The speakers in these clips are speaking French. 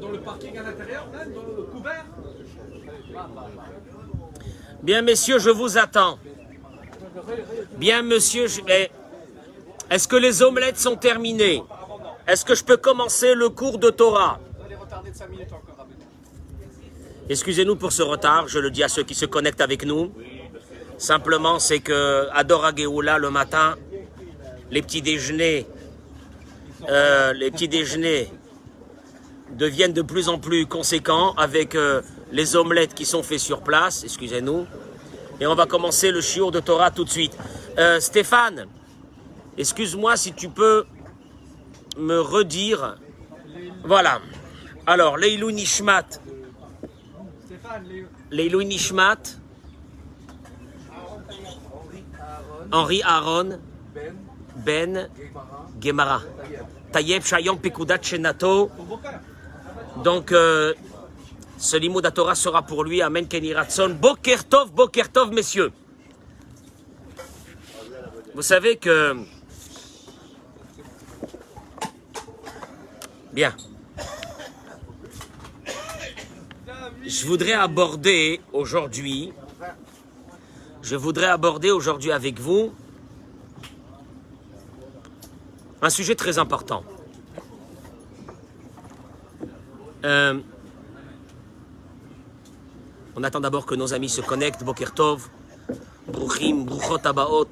dans le parking à l'intérieur, même, dans le couvert. Bien, messieurs, je vous attends. Bien, monsieur, est-ce que les omelettes sont terminées? Est-ce que je peux commencer le cours de Torah? Excusez-nous pour ce retard, je le dis à ceux qui se connectent avec nous. Simplement, c'est que à Dora Geoula, le matin, les petits déjeuners deviennent de plus en plus conséquents avec les omelettes qui sont faites sur place, excusez-nous. Et on va commencer le shiur de Torah tout de suite. Stéphane, excuse-moi si tu peux me redire. Voilà. Alors, Leilou Nishmat. Leilou Nishmat. Henri Aaron. Ben Gemara. Tayeb Shayom Pekudat Shenato. Donc, ce limoud Torah sera pour lui. Amen Keni Ratson. Boker Tov, messieurs. Vous savez que... Bien. Je voudrais aborder aujourd'hui avec vous un sujet très important. On attend d'abord que nos amis se connectent. Boker Tov, Bruchim, Bruchot Abaot,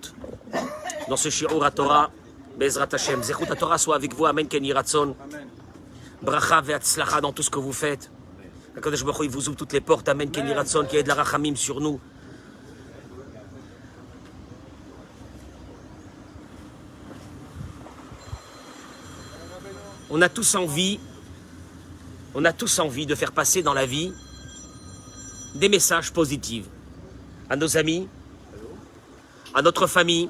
dans ce shiur Torah, Bezrat Hashem. Zechut Torah soit avec vous. Amen Keni Ratson. Bracha ve'atzlacha dans tout ce que vous faites. Akadosh Baruch Hu, il vous ouvre toutes les portes. Amen Keni Ratson, qu'il y ait de la rachamim sur nous. On a tous envie de faire passer dans la vie des messages positifs à nos amis, à notre famille.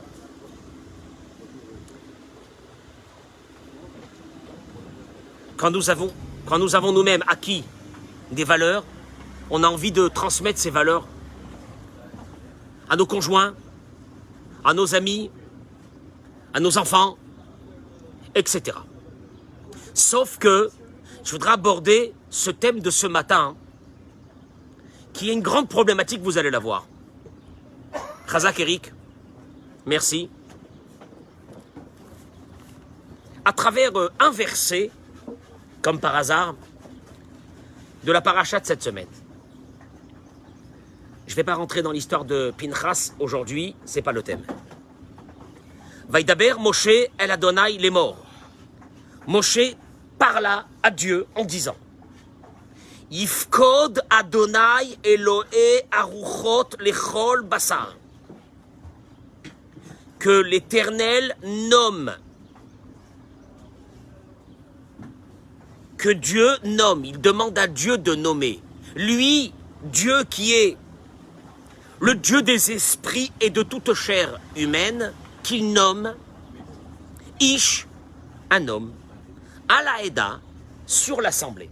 Quand nous avons nous-mêmes acquis des valeurs, on a envie de transmettre ces valeurs à nos conjoints, à nos amis, à nos enfants, etc. Sauf que je voudrais aborder ce thème de ce matin, qui est une grande problématique, vous allez la voir. Chazak Eric, merci. À travers un verset, comme par hasard, de la paracha de cette semaine. Je ne vais pas rentrer dans l'histoire de Pinchas aujourd'hui, c'est pas le thème. Vaïdaber, Moshe, El Adonai, les morts. Moshe parla à Dieu en disant Yifkod Adonai Elohe Aruchot Lechol Basar. Que l'Éternel nomme. Que Dieu nomme. Il demande à Dieu de nommer. Lui, Dieu qui est le Dieu des esprits et de toute chair humaine, qu'il nomme Ish, un homme, à la Eda, sur l'assemblée.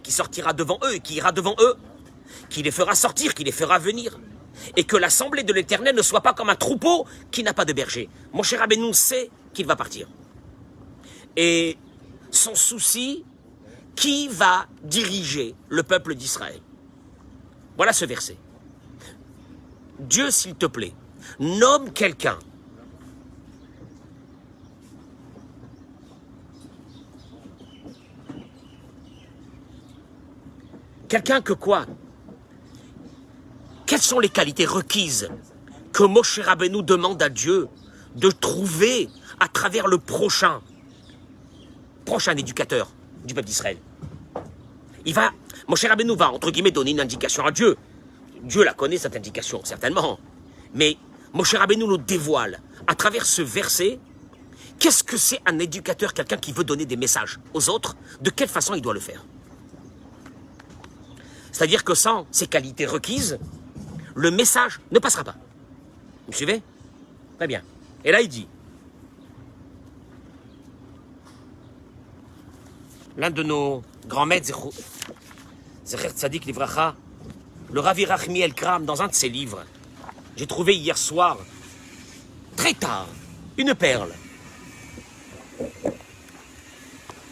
Qui sortira devant eux et qui ira devant eux, qui les fera sortir, qui les fera venir. Et que l'assemblée de l'Éternel ne soit pas comme un troupeau qui n'a pas de berger. Moshe Rabbeinu sait qu'il va partir. Et son souci, qui va diriger le peuple d'Israël? Voilà ce verset. Dieu, s'il te plaît, nomme quelqu'un. Quelqu'un que quoi? Quelles sont les qualités requises que Moshe Rabbeinu demande à Dieu de trouver à travers le prochain éducateur du peuple d'Israël? Moshe Rabbeinu va, entre guillemets, donner une indication à Dieu. Dieu la connaît, cette indication, certainement. Mais Moshe Rabbeinu nous dévoile, à travers ce verset, qu'est-ce que c'est un éducateur, quelqu'un qui veut donner des messages aux autres, de quelle façon il doit le faire. C'est-à-dire que sans ces qualités requises, le message ne passera pas. Vous me suivez? Très bien. Et là, il dit, l'un de nos grands maîtres, Zecher Tzadik Livracha, le Rav Rachmiel Kram, dans un de ses livres, j'ai trouvé hier soir, très tard, une perle.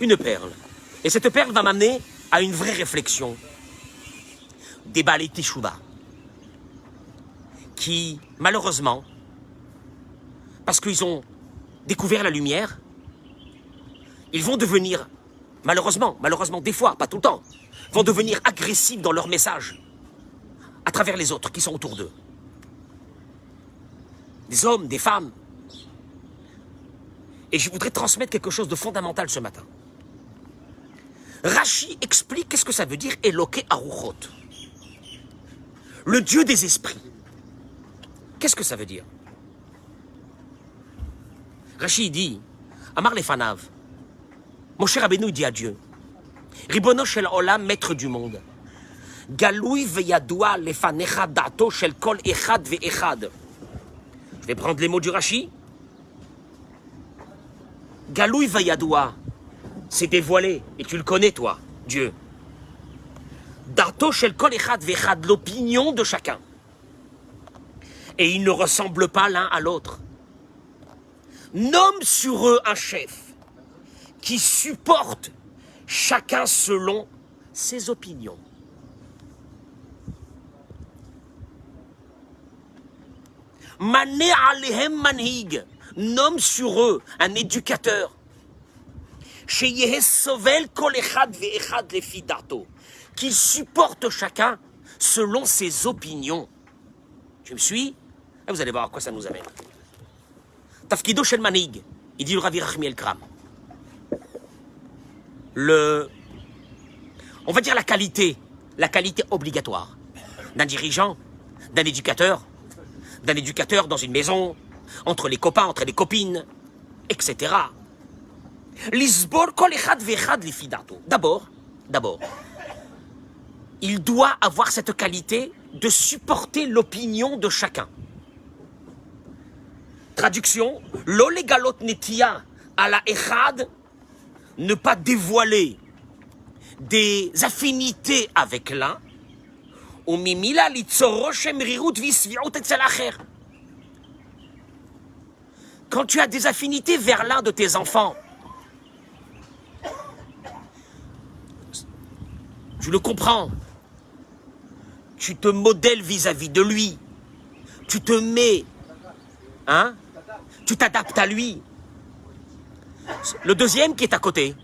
une perle. Et cette perle va m'amener à une vraie réflexion. Des balais Teshuvah, qui, malheureusement, parce qu'ils ont découvert la lumière, ils vont devenir, malheureusement, des fois, pas tout le temps, vont devenir agressifs dans leur message à travers les autres qui sont autour d'eux. Des hommes, des femmes. Et je voudrais transmettre quelque chose de fondamental ce matin. Rashi explique qu'est-ce que ça veut dire Eloke Aruchot. Le Dieu des esprits. Qu'est-ce que ça veut dire? Rashi dit, Amar Lefanav, Moshe Rabbeinu dit à Dieu, Ribono shel olam, maître du monde, Galoui veyadoua lefanecha dato shel kol echad ve'echad. Je vais prendre les mots du Rashi. Galoui veyadoua, c'est dévoilé, et tu le connais toi, Dieu. Dato shel kol echad ve'echad, l'opinion de chacun. Et ils ne ressemblent pas l'un à l'autre. Nomme sur eux un chef qui supporte chacun selon ses opinions. Mané alehem manhig, nomme sur eux un éducateur. Sheyehe sovel kol echad ve'echad lefi dato, qui supporte chacun selon ses opinions. Tu me suis? Et vous allez voir à quoi ça nous amène. Tafkido shel manhig, il dit le Rav Yerachmiel Kram. On va dire la qualité obligatoire d'un dirigeant, d'un éducateur dans une maison, entre les copains, entre les copines, etc. Lisbor kol echad ve'echad lefi dato. D'abord, il doit avoir cette qualité de supporter l'opinion de chacun. Traduction, lo legalot netia à la echad, ne pas dévoiler des affinités avec l'un, ou mimila litzoro shemrirut visviut etzel acher. Quand tu as des affinités vers l'un de tes enfants, je le comprends, tu te modèles vis-à-vis de lui, tu te mets, tu t'adaptes à lui. Le deuxième qui est à côté,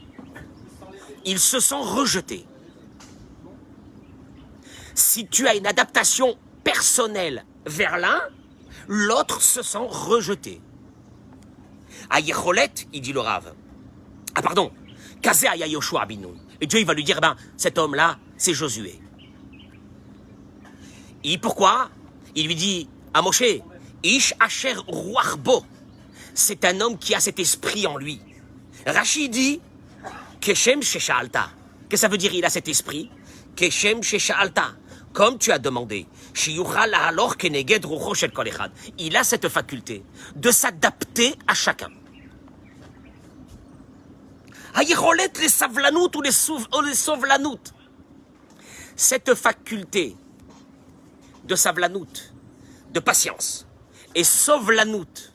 il se sent rejeté. Si tu as une adaptation personnelle vers l'un, l'autre se sent rejeté. Ayecholet, il dit le Rav. Ah pardon, Kazé aya Yoshua Abinu. Et Dieu il va lui dire, cet homme-là, c'est Josué. Et pourquoi? Il lui dit à Moshe, Ish Asher Ruach Bo. C'est un homme qui a cet esprit en lui. Rashi dit, Keshem Shesha'alta. Qu'est-ce que ça veut dire, il a cet esprit? Keshem Shesha'alta. Comme tu as demandé. Shiyuchal ha'alor keneged rucho shel kol echad. Il a cette faculté de s'adapter à chacun. Hayicholet les savlanout ou les sovlanout. Cette faculté de savlanout, de patience, et sovlanout,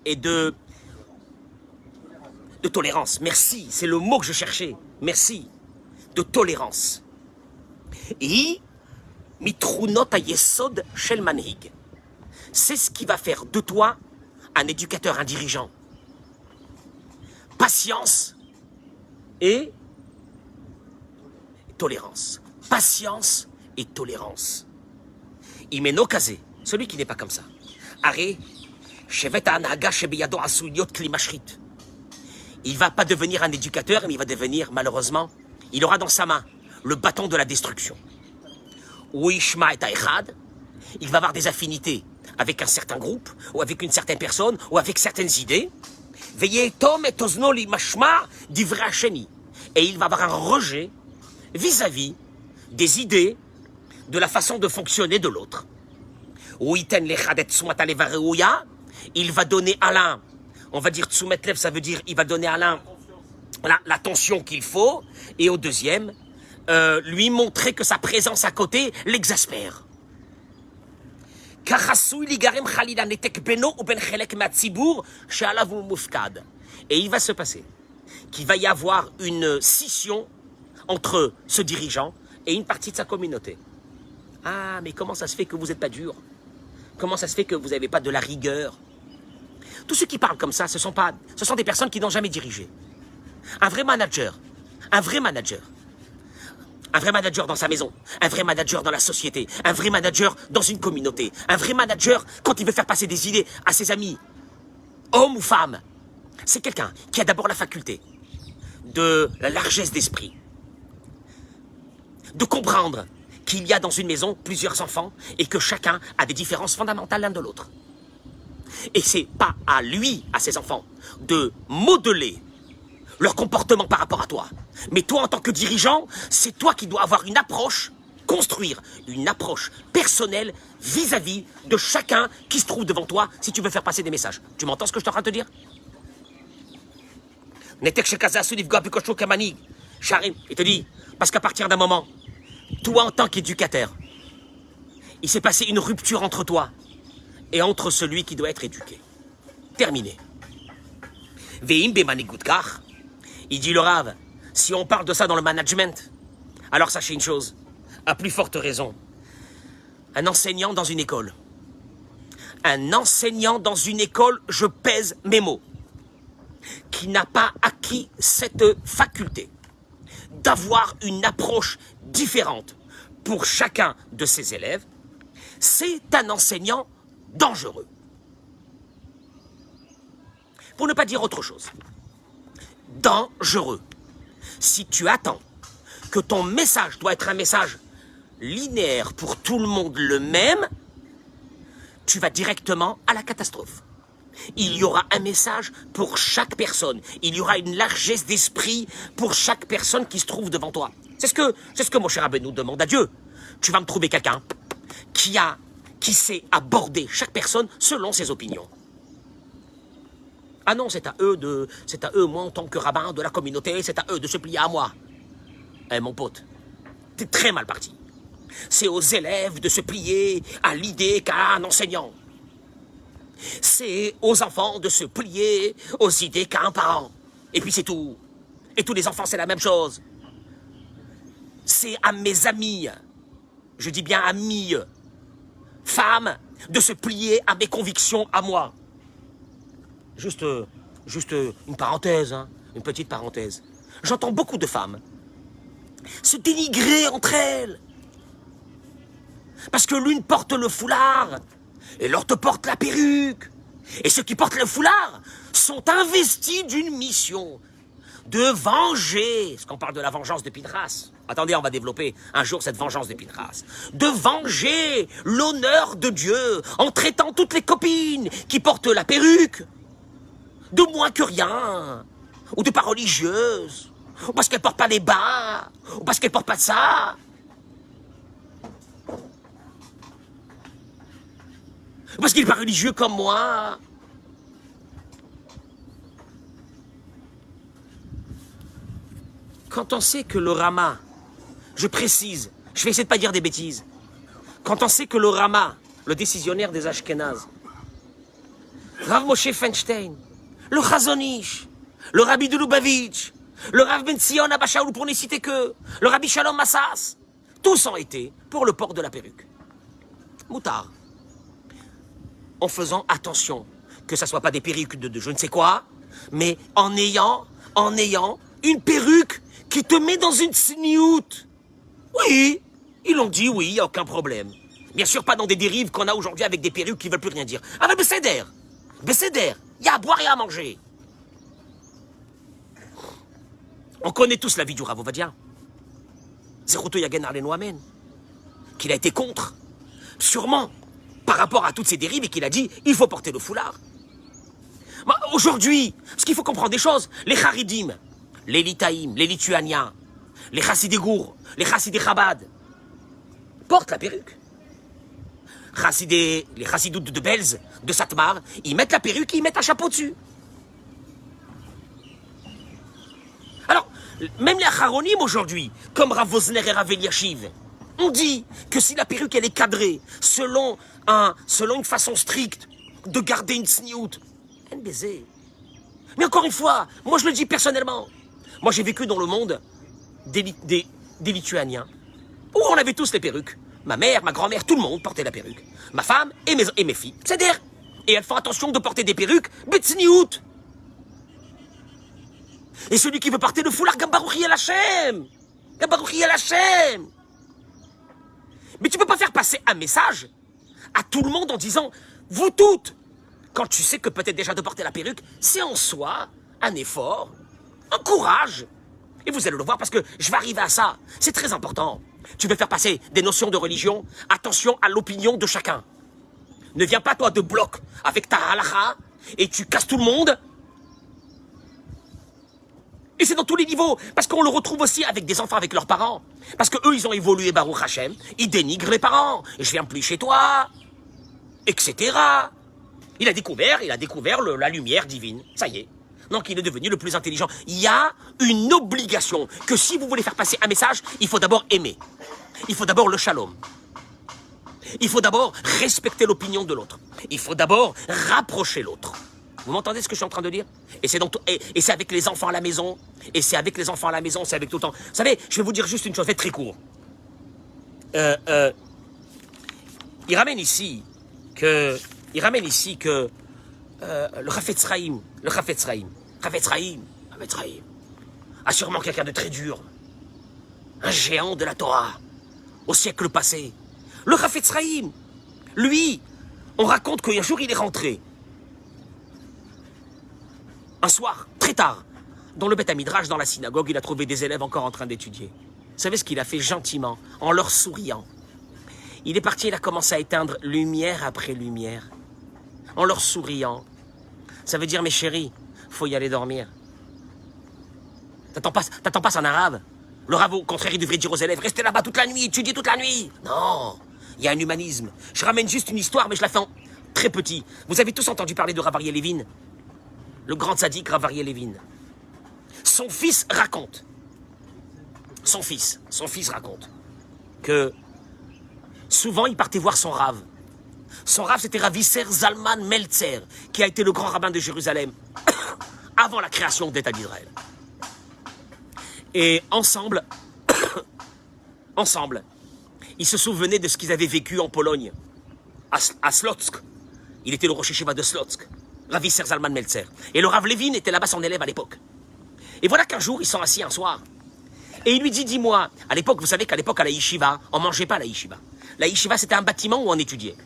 et de tolérance. Merci, c'est le mot que je cherchais. Merci. De tolérance. Et mitrunot ayesod shel manhig. C'est ce qui va faire de toi un éducateur, un dirigeant. Patience et tolérance. Patience et tolérance. Imeno kazé, celui qui n'est pas comme ça. Arrête. Shevet ha'anaga shebiyado asuyot kli mashrit. Il ne va pas devenir un éducateur, mais il va devenir, malheureusement, il aura dans sa main le bâton de la destruction. Uishma et echad, il va avoir des affinités avec un certain groupe, ou avec une certaine personne, ou avec certaines idées. Veillez tom et tozno li mashma divrei hasheni. Et il va avoir un rejet vis-à-vis des idées, de la façon de fonctionner de l'autre. Uiten lechad et tsumat aleva reuya, il va donner à l'un, on va dire tsumet lev, ça veut dire il va donner à l'un l'attention qu'il faut, et au deuxième, lui montrer que sa présence à côté l'exaspère. Et il va se passer qu'il va y avoir une scission entre ce dirigeant et une partie de sa communauté. Ah, mais comment ça se fait que vous n'êtes pas dur? Comment ça se fait que vous n'avez pas de la rigueur? Tous ceux qui parlent comme ça, ce sont des personnes qui n'ont jamais dirigé. Un vrai manager dans sa maison, un vrai manager dans la société, un vrai manager dans une communauté, un vrai manager quand il veut faire passer des idées à ses amis, hommes ou femmes. C'est quelqu'un qui a d'abord la faculté de la largesse d'esprit, de comprendre qu'il y a dans une maison plusieurs enfants et que chacun a des différences fondamentales l'un de l'autre. Et c'est pas à lui, à ses enfants, de modeler leur comportement par rapport à toi. Mais toi, en tant que dirigeant, c'est toi qui dois avoir une approche, construire une approche personnelle vis-à-vis de chacun qui se trouve devant toi si tu veux faire passer des messages. Tu m'entends ce que je suis en train de te dire? Il te dit, parce qu'à partir d'un moment, toi en tant qu'éducateur, il s'est passé une rupture entre toi et entre celui qui doit être éduqué. Terminé. Veim bemanigoutkar. Il dit le Rav, si on parle de ça dans le management, alors sachez une chose, à plus forte raison, un enseignant dans une école, je pèse mes mots, qui n'a pas acquis cette faculté d'avoir une approche différente pour chacun de ses élèves, c'est un enseignant dangereux. Pour ne pas dire autre chose. Dangereux. Si tu attends que ton message doit être un message linéaire pour tout le monde le même, tu vas directement à la catastrophe. Il y aura un message pour chaque personne. Il y aura une largesse d'esprit pour chaque personne qui se trouve devant toi. C'est ce que mon cher Rabbeinu demande à Dieu. Tu vas me trouver quelqu'un qui sait aborder chaque personne selon ses opinions. Ah non, c'est à eux, moi en tant que rabbin de la communauté, c'est à eux de se plier à moi. Eh mon pote, t'es très mal parti. C'est aux élèves de se plier à l'idée qu'a un enseignant. C'est aux enfants de se plier aux idées qu'a un parent. Et puis c'est tout. Et tous les enfants, c'est la même chose. C'est à mes amis, je dis bien amis, femmes, de se plier à mes convictions à moi. Juste une parenthèse, hein, une petite parenthèse. J'entends beaucoup de femmes se dénigrer entre elles. Parce que l'une porte le foulard et l'autre porte la perruque. Et ceux qui portent le foulard sont investis d'une mission de venger, parce qu'on parle de la vengeance de Pinchas. Attendez, on va développer un jour cette vengeance de Pinchas. De venger l'honneur de Dieu en traitant toutes les copines qui portent la perruque de moins que rien, ou de pas religieuses, ou parce qu'elles portent pas les bas, ou parce qu'elles portent pas de ça. Ou parce qu'il n'est pas religieux comme moi. Quand on sait que le Rama, je précise, je vais essayer de pas dire des bêtises, quand on sait que le Rama, le décisionnaire des Ashkénazes, Rav Moshe Feinstein, le Chazon Ish, le Rabbi de Lubavitch, le Rav Ben Zion Abba Shaul, pour ne citer que, le Rabbi Shalom Massas, tous ont été pour le port de la perruque. Moutard. En faisant attention que ça soit pas des perruques de je ne sais quoi, mais en ayant une perruque qui te met dans une sniout. Oui, ils l'ont dit, oui, il n'y a aucun problème. Bien sûr, pas dans des dérives qu'on a aujourd'hui avec des perruques qui ne veulent plus rien dire. Ah ben, Besséder, il y a à boire et à manger. On connaît tous la vie du Rav Ovadia. Zeruto Yagen Arleno Amen. Qu'il a été contre, sûrement, par rapport à toutes ces dérives et qu'il a dit, il faut porter le foulard. Bah, aujourd'hui, parce qu'il faut comprendre des choses, les Haridim, les Litaïm, les Lituaniens, les Chassidé Gour, les Chassidé Chabad, portent la perruque. Les Chassidoutes de Belz, de Satmar, ils mettent la perruque et ils mettent un chapeau dessus. Alors, même les Acharonim aujourd'hui, comme Rav Vosner et Rav Eliashiv, on dit que si la perruque elle est cadrée selon une façon stricte de garder une sniout, un baiser. Mais encore une fois, moi je le dis personnellement, Moi, j'ai vécu dans le monde des Lituaniens, où on avait tous les perruques. Ma mère, ma grand-mère, tout le monde portait la perruque. Ma femme et mes filles. C'est-à-dire, et elles font attention de porter des perruques, betsniout. Et celui qui veut porter le foulard, Gabarouchi el Hachem. Gabarouchi el Hachem. Mais tu peux pas faire passer un message à tout le monde en disant, vous toutes, quand tu sais que peut-être déjà de porter la perruque, c'est en soi un effort, un courage. Et vous allez le voir parce que je vais arriver à ça. C'est très important. Tu veux faire passer des notions de religion, attention à l'opinion de chacun. Ne viens pas toi de bloc avec ta halakha et tu casses tout le monde. Et c'est dans tous les niveaux, parce qu'on le retrouve aussi avec des enfants, avec leurs parents. Parce que eux, ils ont évolué, Baruch Hashem, ils dénigrent les parents. Et je viens plus chez toi, etc. Il a découvert la lumière divine. Ça y est. Donc il est devenu le plus intelligent. Il y a une obligation que si vous voulez faire passer un message, il faut d'abord aimer. Il faut d'abord le shalom. Il faut d'abord respecter l'opinion de l'autre. Il faut d'abord rapprocher l'autre. Vous m'entendez ce que je suis en train de dire? Et c'est avec les enfants à la maison. Et c'est avec les enfants à la maison, c'est avec tout le temps. Vous savez, je vais vous dire juste une chose, faites très court. Il ramène ici que le Chafetz Chaim a sûrement quelqu'un de très dur. Un géant de la Torah, au siècle passé. Le Chafetz Chaim, lui, on raconte qu'un jour il est rentré. Un soir, très tard, dans le Beth Midrash, dans la synagogue, il a trouvé des élèves encore en train d'étudier. Vous savez ce qu'il a fait gentiment, en leur souriant? Il est parti, il a commencé à éteindre lumière après lumière, en leur souriant. Ça veut dire, mes chéris, faut y aller dormir. T'attends pas en arabe? Le rabbin, au contraire, il devrait dire aux élèves, restez là-bas toute la nuit, étudiez toute la nuit. Non, il y a un humanisme. Je ramène juste une histoire, mais je la fais en très petit. Vous avez tous entendu parler de Rav Aryeh Levin? Le grand tzaddik Rav Aryeh Levin. Son fils raconte que souvent il partait voir son Rav. Son Rav, c'était Rav Isser Zalman Meltzer, qui a été le grand rabbin de Jérusalem avant la création de l'État d'Israël. Et ensemble, ils se souvenaient de ce qu'ils avaient vécu en Pologne, à Slotsk. Il était le Rosh Yeshiva de Slotsk. Rav Isser Zalman Meltzer. Et le Rav Levin était là-bas son élève à l'époque. Et voilà qu'un jour, ils sont assis un soir. Et il lui dit, dis-moi, à l'époque, vous savez qu'à l'époque, à la yeshiva, on ne mangeait pas à la yeshiva. La yeshiva, c'était un bâtiment où on étudiait.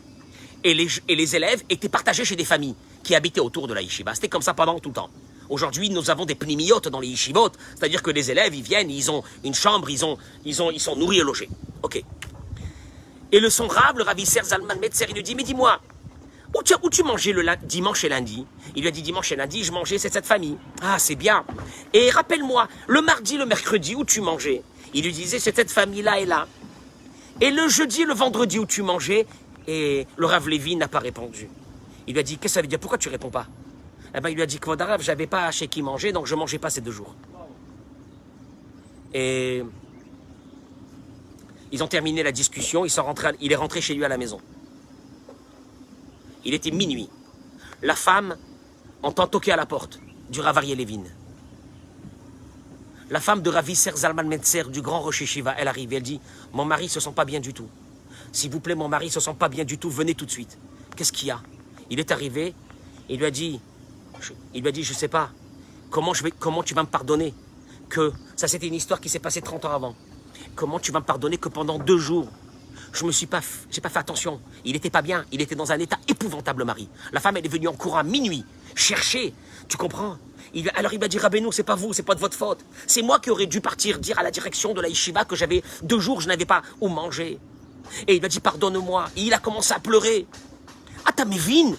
Et les élèves étaient partagés chez des familles qui habitaient autour de la yeshiva. C'était comme ça pendant tout le temps. Aujourd'hui, nous avons des pnimiyot dans les yeshivot. C'est-à-dire que les élèves, ils viennent, ils ont une chambre, ils sont nourris et logés. Ok. Et son Rav, le Rav Isser Zalman Meltzer, il lui dit, mais dis-moi, où tu mangeais le dimanche et lundi? Il lui a dit, dimanche et lundi, je mangeais, c'est cette famille. Ah, c'est bien. Et rappelle-moi, le mardi, le mercredi, où tu mangeais? Il lui disait, c'est cette famille-là et là. Et le jeudi et le vendredi, où tu mangeais? Et le Rav Levin n'a pas répondu. Il lui a dit, qu'est-ce que ça veut dire? Pourquoi tu réponds pas? Eh ben, il lui a dit, Kvod Harav, j'avais pas chez qui manger, donc je mangeais pas ces 2 jours. Et ils ont terminé la discussion, il est rentré chez lui à la maison. Il était minuit. La femme entend toquer à la porte du Rav Aryeh Levin. La femme de Rav Isser Zalman Meltzer, du grand Rosh Yeshiva, elle arrive et elle dit, mon mari se sent pas bien du tout. S'il vous plaît, mon mari se sent pas bien du tout, venez tout de suite. Qu'est-ce qu'il y a? Il est arrivé, il lui a dit, je sais pas, comment tu vas me pardonner que, ça c'était une histoire qui s'est passée 30 ans avant. Comment tu vas me pardonner que pendant 2 jours, j'ai pas fait attention. Il n'était pas bien, il était dans un état épouvantable, le mari. La femme, elle est venue en courant à minuit, chercher, tu comprends? Alors il m'a dit, Rabbeinu, c'est pas vous, c'est pas de votre faute. C'est moi qui aurais dû partir dire à la direction de la yeshiva que j'avais 2 jours, je n'avais pas où manger. Et il m'a dit, pardonne-moi. Et il a commencé à pleurer. Ah, t'as mévine,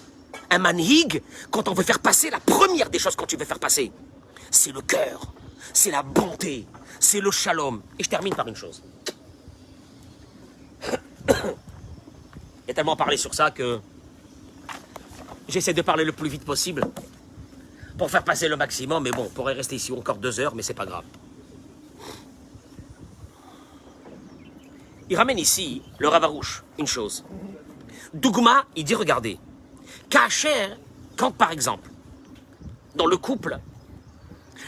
un manhig, quand on veut faire passer, la première des choses quand tu veux faire passer, c'est le cœur, c'est la bonté, c'est le shalom. Et je termine par une chose. Il a tellement parlé sur ça que j'essaie de parler le plus vite possible pour faire passer le maximum, mais bon, on pourrait rester ici encore 2 heures, mais c'est pas grave. Il ramène ici, le Rav Arush, une chose. Dougma, il dit, regardez, Kacher, quand par exemple, dans le couple,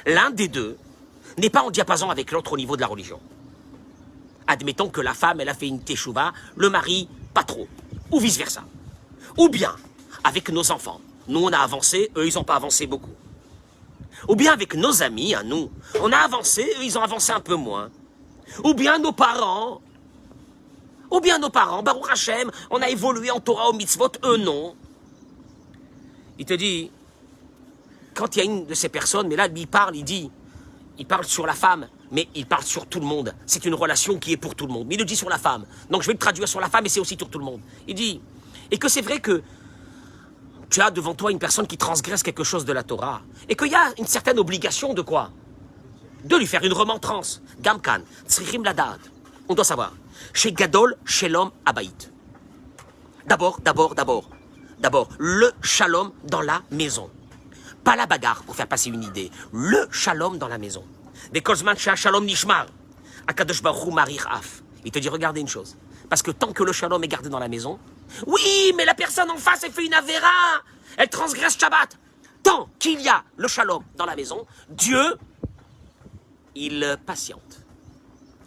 l'un des deux n'est pas en diapason avec l'autre au niveau de la religion. Admettons que la femme, elle a fait une teshuva, le mari, pas trop. Ou vice-versa. Ou bien, avec nos enfants. Nous, on a avancé, eux, ils n'ont pas avancé beaucoup. Ou bien avec nos amis, à nous. On a avancé, eux, ils ont avancé un peu moins. Ou bien nos parents. Baruch Hashem, on a évolué en Torah, au mitzvot, eux, non. Il te dit, quand il y a une de ces personnes, mais là, il parle sur la femme, mais il parle sur tout le monde. C'est une relation qui est pour tout le monde. Mais il le dit sur la femme. Donc je vais le traduire sur la femme, et c'est aussi sur tout le monde. Il dit, et que c'est vrai que tu as devant toi une personne qui transgresse quelque chose de la Torah, et qu'il y a une certaine obligation de quoi? De lui faire une remontrance. Gamkan, Tzrichim Ladad. On doit savoir. Chez Gadol, Shalom Abaït. D'abord, le shalom dans la maison. Pas la bagarre pour faire passer une idée. Le shalom dans la maison. Des Kozman Shalom Nishmar. Akadosh Baruch Hu Marich Af. Il te dit, regardez une chose. Parce que tant que le shalom est gardé dans la maison, oui, mais la personne en face, elle fait une avéra. Elle transgresse Shabbat. Tant qu'il y a le shalom dans la maison, Dieu, il patiente.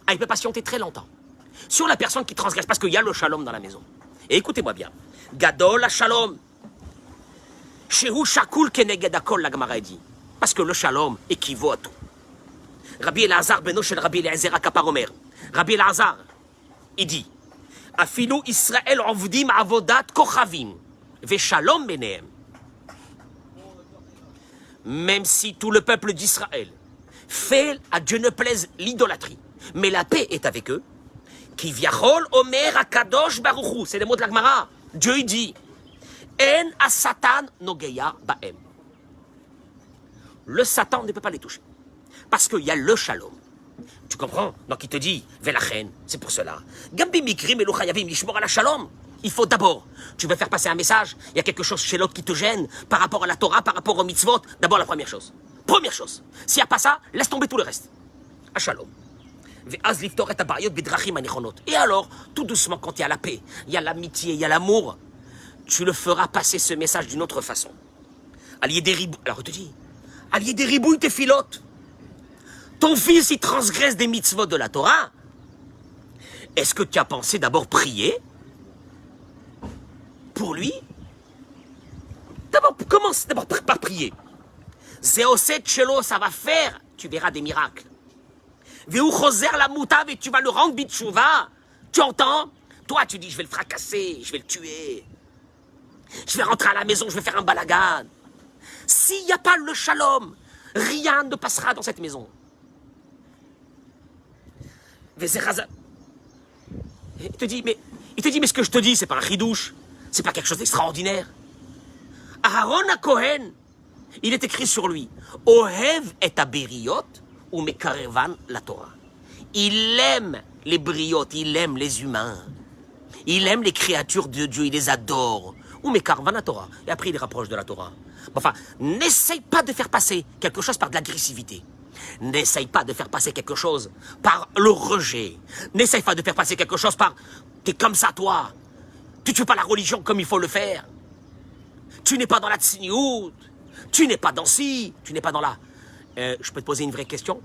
Ah, il peut patienter très longtemps. Sur la personne qui transgresse, parce qu'il y a le shalom dans la maison. Et écoutez-moi bien. Gadol Shalom. Shehu Shakul Keneged Akol, la Gemara dit. Parce que le shalom équivaut à tout. Rabbi Elazar beno shel Rabbi Eliezer Akapar Omer. Rabbi Elazar, il dit, Afilu Israël ovdim avodat kochavim, ve shalom benehem. Même si tout le peuple d'Israël fait à Dieu ne plaise l'idolâtrie, mais la paix est avec eux, qui viachol Omer Akadosh Baruchu, c'est les mots de la Gemara. Dieu il dit, En a Satan nogeya baem. Le Satan ne peut pas les toucher. Parce qu'il y a le shalom. Tu comprends? Donc il te dit, Velachen, c'est pour cela. Gambi mikrim elu chayavim lishmor ala shalom. Il faut d'abord, tu veux faire passer un message, il y a quelque chose chez l'autre qui te gêne, par rapport à la Torah, par rapport au mitzvot, d'abord la première chose. Première chose. S'il n'y a pas ça, laisse tomber tout le reste. À shalom. Et alors, tout doucement, quand il y a la paix, il y a l'amitié, il y a l'amour, tu le feras passer ce message d'une autre façon. Allié des ribouilles, alors il te dit, allié des ribouilles, tes filotes. Ton fils, il transgresse des mitzvot de la Torah. Est-ce que tu as pensé d'abord prier pour lui? D'abord, commence d'abord par prier. Zéoset Chelo, ça va faire, tu verras des miracles. Veu choser la moutav et tu vas le rendre bitchouva. Tu entends? Toi, tu dis, je vais le fracasser, je vais le tuer. Je vais rentrer à la maison, je vais faire un balagan. S'il n'y a pas le shalom, rien ne passera dans cette maison. Il te dit, mais ce que je te dis, c'est pas un chidouche, c'est pas quelque chose d'extraordinaire. Aaron à Kohen, il est écrit sur lui, Ohev et aberiot ou mekarevan la Torah. Il aime les briotes, il aime les humains, il aime les créatures de Dieu, il les adore. Ou mekarevan la Torah. Et après, il les rapproche de la Torah. Enfin, n'essaye pas de faire passer quelque chose par de l'agressivité. N'essaye pas de faire passer quelque chose par le rejet. N'essaye pas de faire passer quelque chose par « t'es comme ça, toi. Tu ne fais pas la religion comme il faut le faire. Tu n'es pas dans la tsiniout. Tu n'es pas dans ci. Tu n'es pas dans la... » Je peux te poser une vraie question?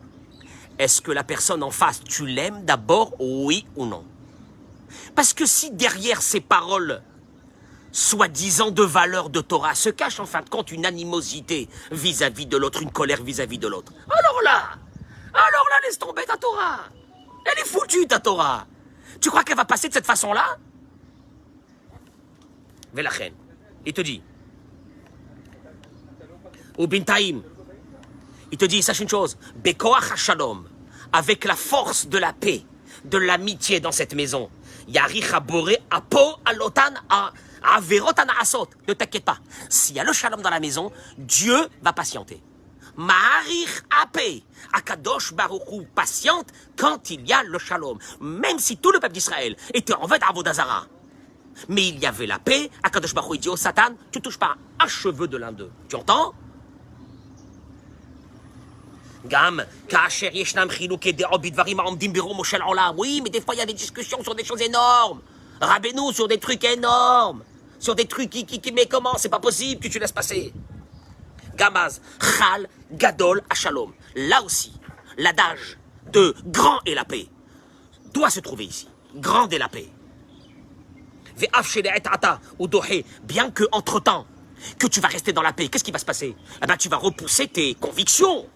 Est-ce que la personne en face, tu l'aimes d'abord, oui ou non? Parce que si derrière ces paroles soi-disant de valeur de Torah se cache en fin de compte une animosité vis-à-vis de l'autre, une colère vis-à-vis de l'autre. Alors là, laisse tomber ta Torah. Elle est foutue, ta Torah. Tu crois qu'elle va passer de cette façon-là? Velachen, il te dit, ou bintaim, il te dit, sache une chose, bekoach shalom, avec la force de la paix, de l'amitié dans cette maison, yarich boré apo alotan a Averot anaasot, ne t'inquiète pas. S'il y a le shalom dans la maison, Dieu va patienter. Ma'arich apé, Akadosh Baruchu patiente quand il y a le shalom. Même si tout le peuple d'Israël était en fait Avodazara. Mais il y avait la paix, Akadosh Baruchu dit au Satan, tu touches pas un cheveu de l'un d'eux. Tu entends? Gam, Kacher Yeshnam Chilouke De'od Bidvarim Ha'omdim Biromo Shel Olam. Oui, mais des fois il y a des discussions sur des choses énormes. Rabbeinu sur des trucs énormes, sur des trucs qui mais comment, c'est pas possible que tu laisses passer. Gamaz, Chal, Gadol, Ashalom. Là aussi, l'adage de grand est la paix doit se trouver ici. Grande est la paix. Bien que, entre-temps, que tu vas rester dans la paix, qu'est-ce qui va se passer? Eh ben, tu vas repousser tes convictions.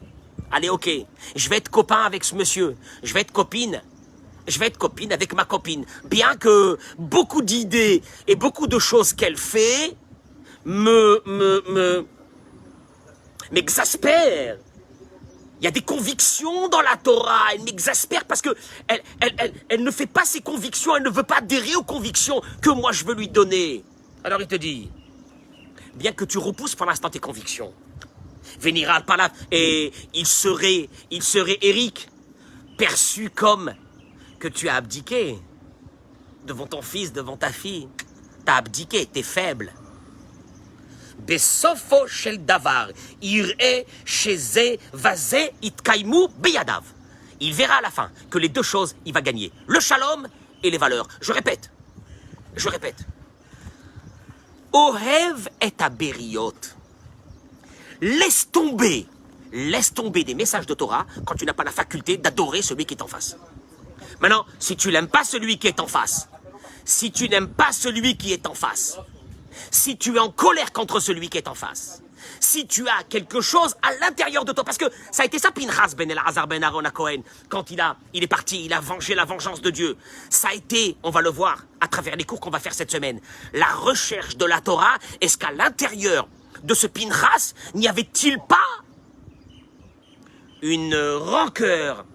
Allez, ok, je vais être copain avec ce monsieur, je vais être copine avec ma copine. Bien que beaucoup d'idées et beaucoup de choses qu'elle fait m'exaspèrent. Il y a des convictions dans la Torah, elle m'exaspère parce que elle ne fait pas ses convictions, elle ne veut pas adhérer aux convictions que moi je veux lui donner. Alors il te dit, bien que tu repousses pour l'instant tes convictions, venira par là, et il serait Eric, perçu comme que tu as abdiqué devant ton fils, devant ta fille. T'as abdiqué, t'es faible. Besofo shel davar, ir'e sheze vaze itkaimu beyadav. Il verra à la fin que les deux choses, il va gagner. Le shalom et les valeurs. Je répète. Ohev et aberiot. Laisse tomber des messages de Torah quand tu n'as pas la faculté d'adorer celui qui est en face. Maintenant, si tu n'aimes pas celui qui est en face, si tu es en colère contre celui qui est en face, si tu as quelque chose à l'intérieur de toi, parce que ça a été ça, Pinchas ben Elazar ben Aaron à Cohen, quand il est parti, il a vengé la vengeance de Dieu. Ça a été, on va le voir à travers les cours qu'on va faire cette semaine, la recherche de la Torah. Est-ce qu'à l'intérieur de ce Pinchas, n'y avait-il pas une rancœur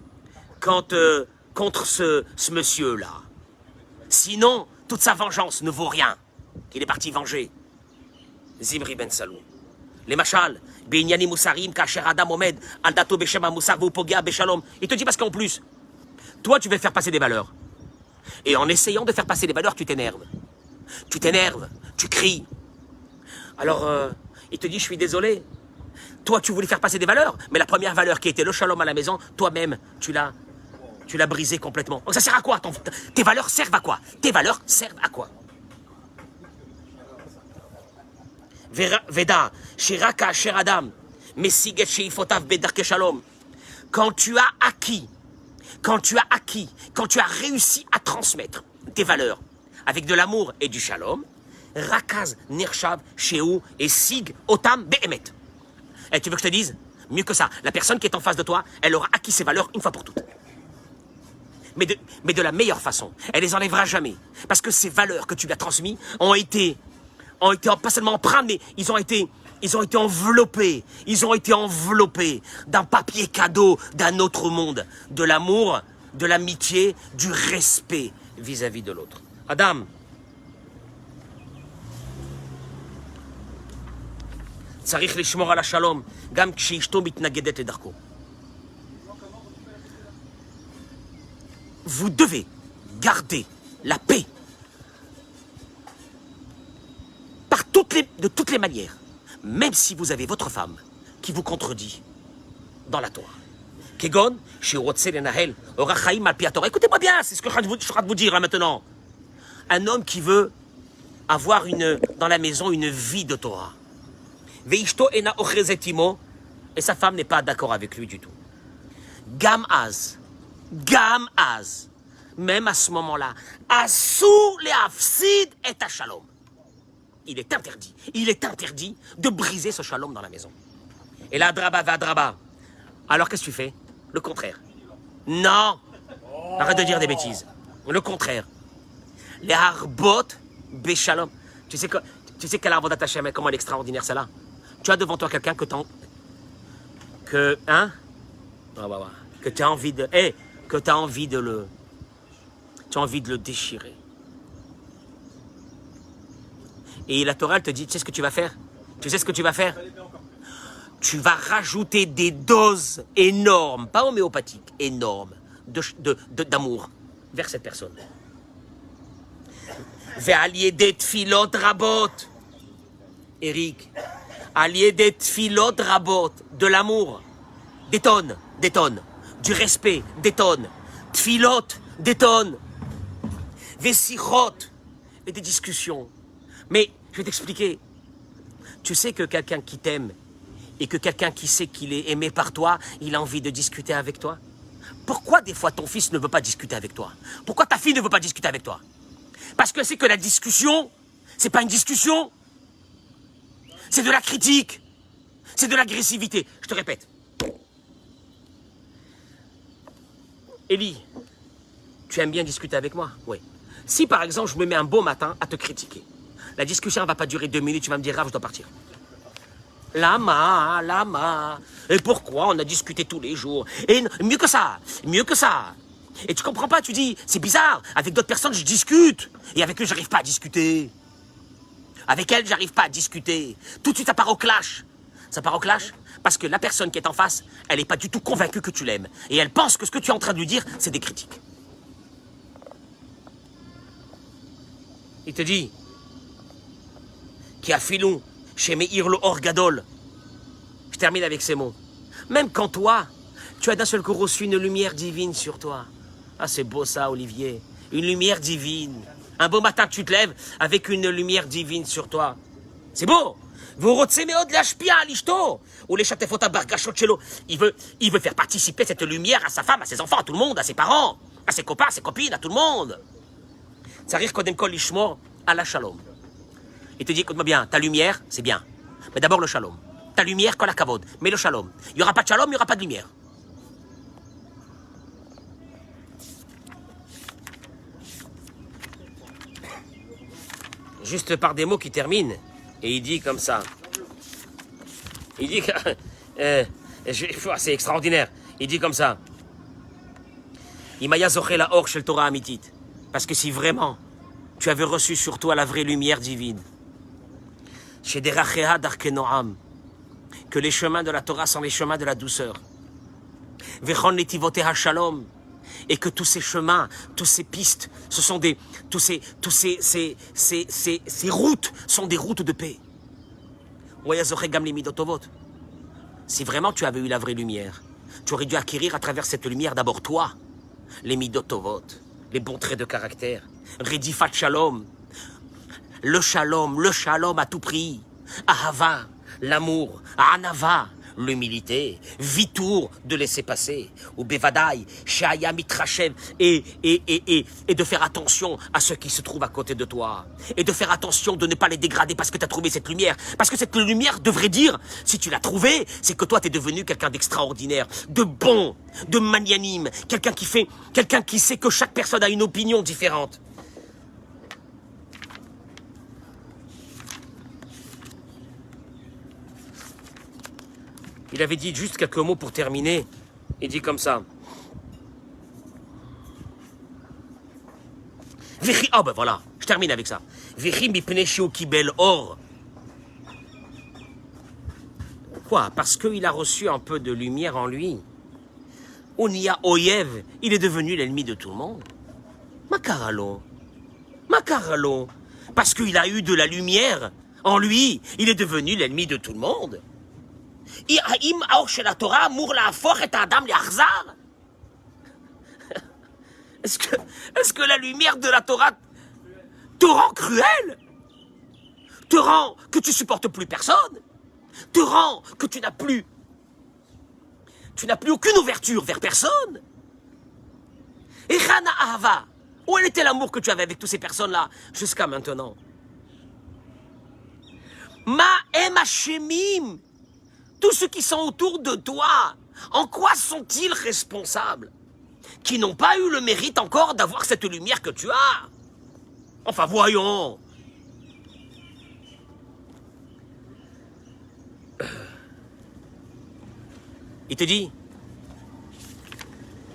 contre ce monsieur-là? Sinon, toute sa vengeance ne vaut rien. Il est parti venger Zimri ben Salou. Les machal, Beinyani Moussarim, Kacher Adam Omed, Aldato Beshema Moussar Voupogia Beshalom. Il te dit parce qu'en plus, toi tu veux faire passer des valeurs. Et en essayant de faire passer des valeurs, tu t'énerves. Tu cries. Alors, il te dit, je suis désolé. Toi, tu voulais faire passer des valeurs, mais la première valeur qui était le shalom à la maison, toi-même, tu l'as brisé complètement. Donc ça sert à quoi? Tes valeurs servent à quoi? Veda, Shiraka, Sheradam, Messiget, Sheifotav, Bedarke Shalom. Quand tu as réussi à transmettre tes valeurs avec de l'amour et du shalom, Rakaz, Nirshav, Shehu et Sig, Otam, Behemet. Et tu veux que je te dise? Mieux que ça, la personne qui est en face de toi, elle aura acquis ses valeurs une fois pour toutes. Mais de la meilleure façon. Elle les enlèvera jamais. Parce que ces valeurs que tu lui as transmises ont été pas seulement empreintes, mais ils ont été enveloppés. Ils ont été enveloppés d'un papier cadeau d'un autre monde. De l'amour, de l'amitié, du respect vis-à-vis de l'autre. Adam. צריך לשמור על השלום, גם כשאשתו מתנגדת לדרכו. Vous devez garder la paix de toutes les manières, même si vous avez votre femme qui vous contredit dans la Torah. Kegon, écoutez-moi bien, c'est ce que je suis en train de vous dire là maintenant. Un homme qui veut avoir dans la maison une vie de Torah. Et sa femme n'est pas d'accord avec lui du tout. Gamaz, même à ce moment-là, Asur le Hafsid et Shalom. Il est interdit de briser ce shalom dans la maison. Et là, draba va draba. Alors qu'est-ce que tu fais? Le contraire. Non, arrête de dire des bêtises. Le contraire. Les harbot beshalom. Tu sais quelle avodat Hashem, comment elle est extraordinaire celle-là? Tu as devant toi quelqu'un que tu as envie de le déchirer. Et la Torah elle te dit, tu sais ce que tu vas faire? Tu vas rajouter des doses énormes, pas homéopathiques, énormes, d'amour vers cette personne. Ve'alié des tfilot rabot. Eric, allié des tfilot rabot, de l'amour, des tonnes, du respect, des tonnes, tfilot, des tonnes, vesichot, et des discussions. Mais je vais t'expliquer. Tu sais que quelqu'un qui t'aime, et que quelqu'un qui sait qu'il est aimé par toi, il a envie de discuter avec toi? Pourquoi des fois ton fils ne veut pas discuter avec toi? Pourquoi ta fille ne veut pas discuter avec toi? Parce que c'est que la discussion, c'est pas une discussion. C'est de la critique. C'est de l'agressivité. Je te répète. Élie, tu aimes bien discuter avec moi? Oui. Si par exemple je me mets un beau matin à te critiquer, la discussion ne va pas durer 2 minutes, tu vas me dire, Rav, je dois partir. Lama. Et pourquoi on a discuté tous les jours? Et mieux que ça. Et tu comprends pas, tu dis, c'est bizarre, avec d'autres personnes je discute, et avec eux j'arrive pas à discuter. Avec elle, j'arrive pas à discuter. Tout de suite, ça part au clash. Ça part au clash parce que la personne qui est en face, elle n'est pas du tout convaincue que tu l'aimes. Et elle pense que ce que tu es en train de lui dire, c'est des critiques. Il te dit, qui a filou, chez Meir le Or Gadol. Je termine avec ces mots. Même quand toi, tu as d'un seul coup reçu une lumière divine sur toi. Ah, c'est beau ça, Olivier. Une lumière divine. Un beau matin, tu te lèves avec une lumière divine sur toi. C'est beau. Vous rotsemeo de l'ashpia à l'ishto. Ou les chatefota bargachotchelo. Il veut faire participer cette lumière à sa femme, à ses enfants, à tout le monde, à ses parents, à ses copains, à ses copines, à tout le monde. Tsarir kodem kol lishmor à la shalom. Il te dit, écoute-moi bien, ta lumière, c'est bien. Mais d'abord le shalom. Ta lumière, kol hakavod. Mais le shalom. Il n'y aura pas de shalom, il n'y aura pas de lumière. Juste par des mots qui terminent. Et il dit comme ça. Il dit que... c'est extraordinaire. Il dit comme ça. Imaya zoché la or shel Torah amitit. Parce que si vraiment tu avais reçu sur toi la vraie lumière divine, chez derachea darkenoam, que les chemins de la Torah sont les chemins de la douceur. Vechon netivoteha shalom. Et que tous ces chemins, toutes ces pistes, ce sont ces routes sont des routes de paix. Si vraiment tu avais eu la vraie lumière, tu aurais dû acquérir à travers cette lumière d'abord toi, les midotovot, les bons traits de caractère, redifat shalom, le shalom à tout prix, ahava, l'amour, anava, l'humilité, vitour, de laisser passer, ou bevadaï, shaya mitrachem, et de faire attention à ceux qui se trouvent à côté de toi, et de faire attention de ne pas les dégrader parce que tu as trouvé cette lumière, parce que cette lumière devrait dire, si tu l'as trouvée, c'est que toi tu es devenu quelqu'un d'extraordinaire, de bon, de magnanime, quelqu'un qui sait que chaque personne a une opinion différente. Il avait dit juste quelques mots pour terminer. Il dit comme ça. Ah ben voilà, je termine avec ça. Or. Quoi? Parce qu'il a reçu un peu de lumière en lui. Onia Oyev, il est devenu l'ennemi de tout le monde. Makaralo. Parce qu'il a eu de la lumière en lui, il est devenu l'ennemi de tout le monde. Est-ce que la lumière de la Torah te rend cruel? Te rend que tu supportes plus personne? Te rend que tu n'as plus aucune ouverture vers personne? Et Chana Ahava, où était l'amour que tu avais avec toutes ces personnes-là jusqu'à maintenant? Ma Hashemim, tous ceux qui sont autour de toi, en quoi sont-ils responsables? Qui n'ont pas eu le mérite encore d'avoir cette lumière que tu as. Enfin, voyons. Il te dit,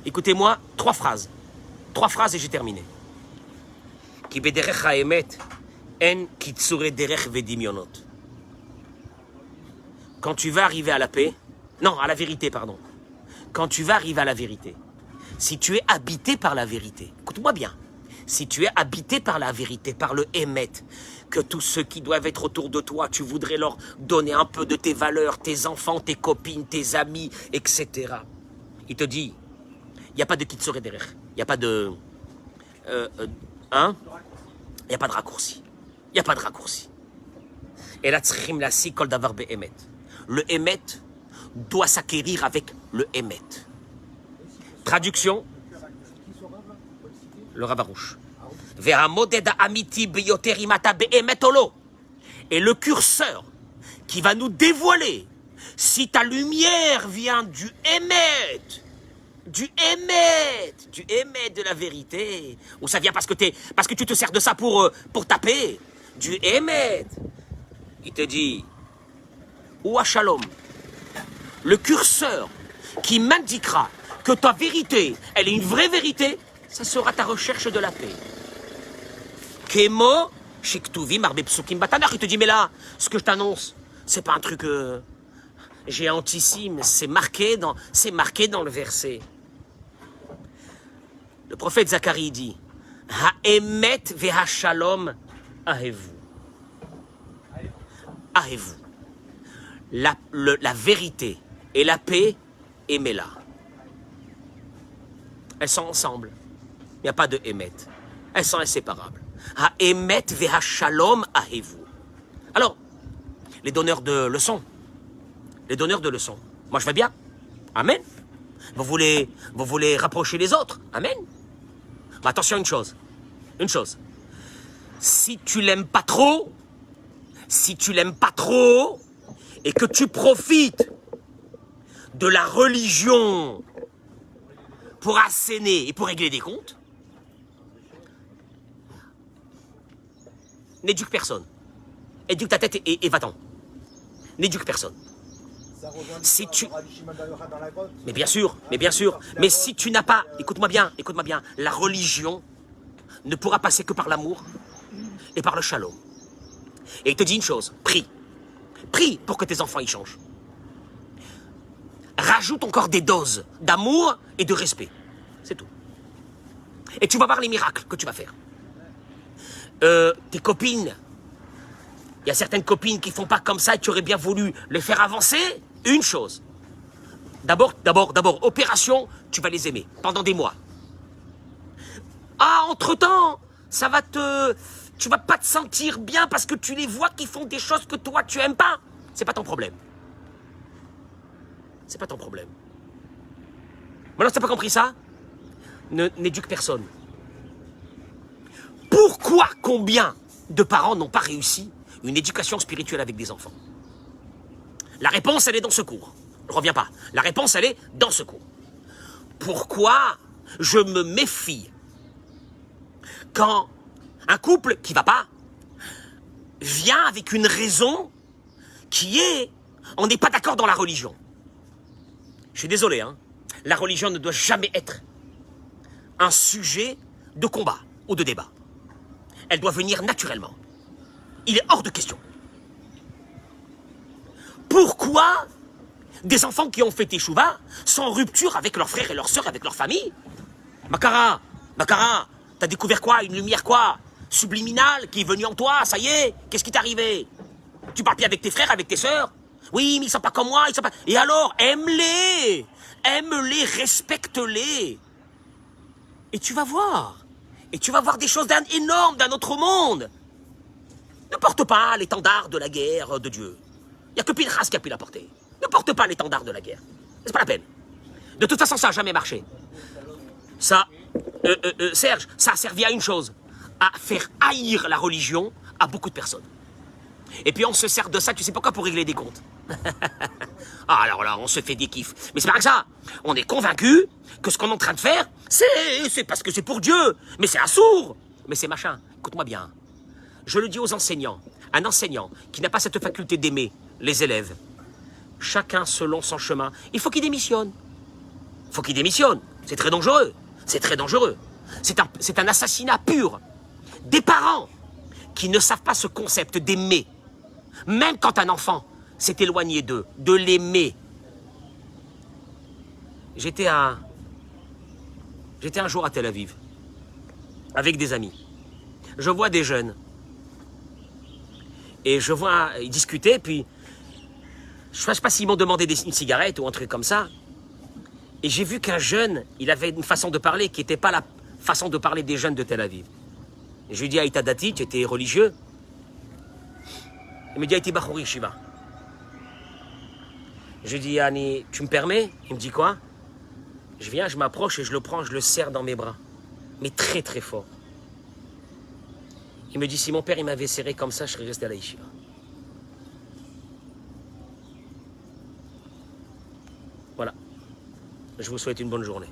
écoutez-moi, 3 phrases. 3 phrases et j'ai terminé. Ki bederech haemet en kitsure derech vedimionot. Quand tu vas arriver à la paix, non, à la vérité, pardon. Quand tu vas arriver à la vérité, si tu es habité par la vérité, écoute-moi bien, si tu es habité par la vérité, par le émet, que tous ceux qui doivent être autour de toi, tu voudrais leur donner un peu de tes valeurs, tes enfants, tes copines, tes amis, etc. Il te dit, il n'y a pas de kitsure derech, il n'y a pas de... il n'y a pas de raccourci. Il n'y a pas de raccourci. Et là, tzrichim lasi kol davar be'emet. Le Emet doit s'acquérir avec le Emet. Traduction, le Ravarouche. Et le curseur qui va nous dévoiler si ta lumière vient du Emet, du Emet de la vérité, ou ça vient parce que tu te sers de ça pour taper, du Emet. Il te dit, ou à Shalom, le curseur qui m'indiquera que ta vérité, elle est une vraie vérité, ça sera ta recherche de la paix. Kemo, Shiktuvim, Arbe Psukim Batanach, il te dit, mais là, ce que je t'annonce, c'est pas un truc géantissime, c'est marqué dans le verset. Le prophète Zacharie dit, Ha'emet ve'hashalom ahevu. Ahevu. La vérité et la paix, aimez-la. Elles sont ensemble. Il n'y a pas de Emet. Elles sont inséparables. Ha-Emet veha-shalom ahevu. Alors, les donneurs de leçons. Les donneurs de leçons. Moi, je vais bien. Amen. Vous voulez rapprocher les autres. Amen. Mais attention, une chose. Si tu l'aimes pas trop, et que tu profites de la religion pour asséner et pour régler des comptes, n'éduque personne. Éduque ta tête et va-t'en. N'éduque personne. Si tu... Mais bien sûr. Mais si tu n'as pas... Écoute-moi bien. La religion ne pourra passer que par l'amour et par le shalom. Et il te dit une chose, prie. Prie pour que tes enfants y changent. Rajoute encore des doses d'amour et de respect. C'est tout. Et tu vas voir les miracles que tu vas faire. Tes copines, il y a certaines copines qui font pas comme ça et tu aurais bien voulu les faire avancer. Une chose. D'abord, opération, tu vas les aimer pendant des mois. Ah, entre-temps, tu vas pas te sentir bien parce que tu les vois qui font des choses que toi tu aimes pas. C'est pas ton problème. C'est pas ton problème. Maintenant, si t'as pas compris ça, n'éduque personne. Pourquoi combien de parents n'ont pas réussi une éducation spirituelle avec des enfants? La réponse, elle est dans ce cours. Je reviens pas. La réponse, elle est dans ce cours. Pourquoi je me méfie quand un couple qui va pas vient avec une raison qui est on n'est pas d'accord dans la religion. Je suis désolé, hein. La religion ne doit jamais être un sujet de combat ou de débat. Elle doit venir naturellement. Il est hors de question. Pourquoi des enfants qui ont fait teshuva sont en rupture avec leurs frères et leurs sœurs, avec leur famille? Makara, t'as découvert quoi? Une lumière quoi? Subliminale qui est venue en toi, ça y est? Qu'est-ce qui t'est arrivé? Tu parles plus avec tes frères, avec tes sœurs? Oui, mais ils sont pas comme moi, ils sont pas... Et alors, aime-les, respecte-les. Et tu vas voir des choses énormes d'un autre monde. Ne porte pas l'étendard de la guerre de Dieu. Il n'y a que Pinchas qui a pu la porter. Ne porte pas l'étendard de la guerre. C'est pas la peine. De toute façon, ça n'a jamais marché. Ça, Serge, ça a servi à une chose. À faire haïr la religion à beaucoup de personnes. Et puis on se sert de ça, tu sais pourquoi? Pour régler des comptes. Ah, alors là, on se fait des kiffs. Mais c'est pas que ça. On est convaincu que ce qu'on est en train de faire, c'est parce que c'est pour Dieu. Mais c'est assourd. Mais c'est machin. Écoute-moi bien. Je le dis aux enseignants. Un enseignant qui n'a pas cette faculté d'aimer les élèves, chacun selon son chemin, il faut qu'il démissionne. Il faut qu'il démissionne. C'est très dangereux. C'est très dangereux. C'est un assassinat pur. Des parents qui ne savent pas ce concept d'aimer. Même quand un enfant s'est éloigné d'eux, de l'aimer. J'étais un jour à Tel Aviv, avec des amis. Je vois des jeunes. Et je vois, ils discutaient, puis je ne sais pas s'ils m'ont demandé une cigarette ou un truc comme ça. Et j'ai vu qu'un jeune, il avait une façon de parler qui n'était pas la façon de parler des jeunes de Tel Aviv. Et je lui ai dit, Aïta Dati, tu étais religieux? Il me dit, Aïti Bachouri Shiva. Je lui dis, Annie, tu me permets? Il me dit quoi? Je viens, je m'approche et je le prends, je le serre dans mes bras. Mais très très fort. Il me dit, si mon père il m'avait serré comme ça, je serais resté à la yeshiva. Voilà. Je vous souhaite une bonne journée.